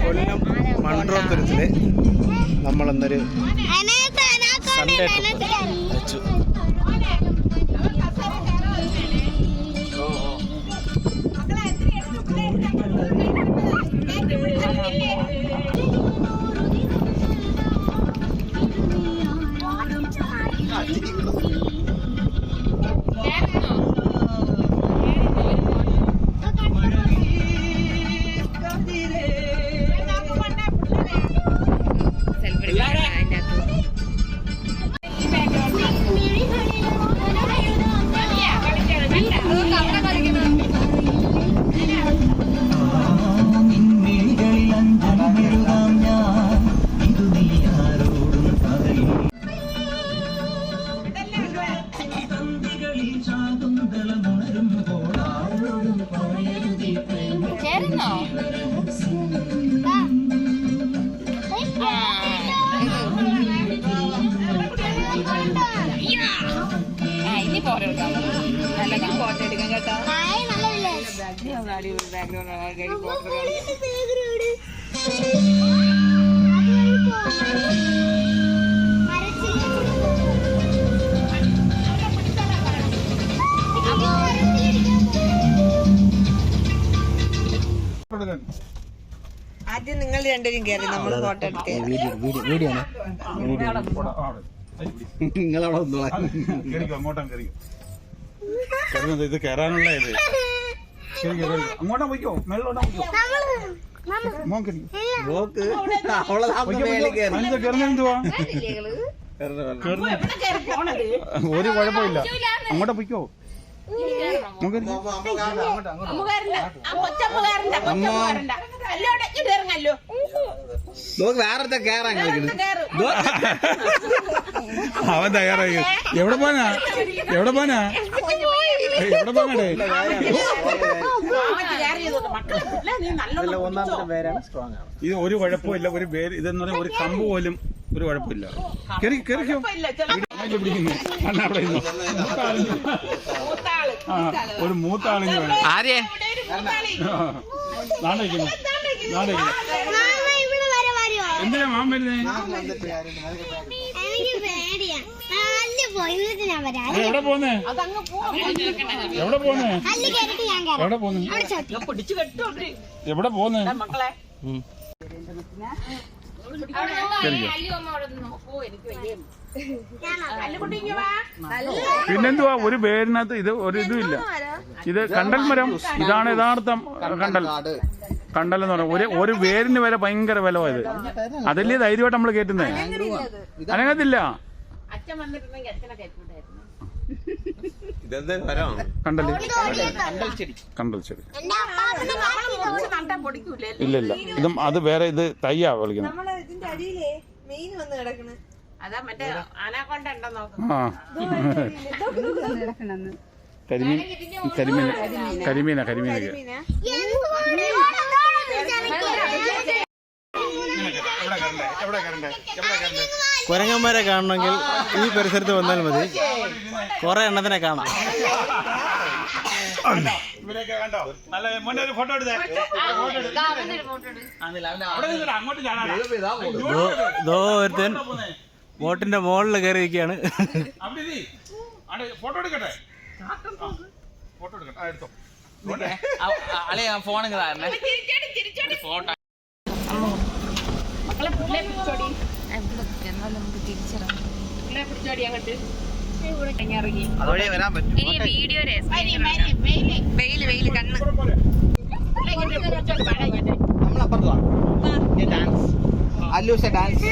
കൊല്ലം മൺട്രോത്തുരത്തില് നമ്മളെന്നൊരു Sunday വെച്ചു. ആദ്യം നിങ്ങൾ രണ്ടുപേരും കയറി നമ്മൾ ഫോട്ടോ എടുത്ത് ഇത് കയറാനുള്ള ഇത് അങ്ങോട്ടാ പോയിക്കോ, മേലോട്ടാ പോയിക്കോ. ഒരു കുഴപ്പമില്ല, അങ്ങോട്ടാ പോയിക്കോ. വേറെ കേറാൻ അവൻ തയ്യാറായി. എവിടെ പോനാ എവിടെ പോനാ എവിടെ പോനാടേ? ഇത് ഒരു കുഴപ്പമില്ല. ഒരു പേര് ഇതെന്ന് പറഞ്ഞാൽ ഒരു കമ്പ് പോലും ഒരു കുഴപ്പമില്ല. കേറിക്കോ. ഒരു മൂത്താളിഞ്ഞ് വേണം. ആരെ നാടേക്കുന്നു എന്തിനാ മാം വരുന്നേ? എവിടെ പോന്നേ? എവിടെ പോന്നേ? എവിടെ പോന്നേ? എവിടെ പോന്നേ? പിന്നെന്തുവാ ഒരു പേരിനകത്ത് ഇത് ഒരു ഇതുമില്ല. ഇത് കണ്ടൽ മരം. ഇതാണ് യഥാർത്ഥം കണ്ടൽ എന്ന് പറഞ്ഞാൽ ഒരു വേരിന് വില ഭയങ്കര വില പോയത്. അതല്ലേ ധൈര്യമായിട്ട് നമ്മള് കേട്ടുന്നേ. അനങ്ങത്തില്ല. കണ്ടൽ ചെടി ഇല്ല. ഇതും അത് വേറെ. ഇത് തയ്യാ വിളിക്കുന്നത്. കരിമീനൊക്കെ കുരങ്ങന്മാരെ കാണണമെങ്കിൽ ഈ പരിസരത്ത് വന്നാൽ മതി. കുറെ എണ്ണത്തിനെ കാണാം. ഒരുത്തൻ ബോട്ടിന്റെ മുകളിൽ കയറിയിരിക്കുകയാണ്. Phone photo dance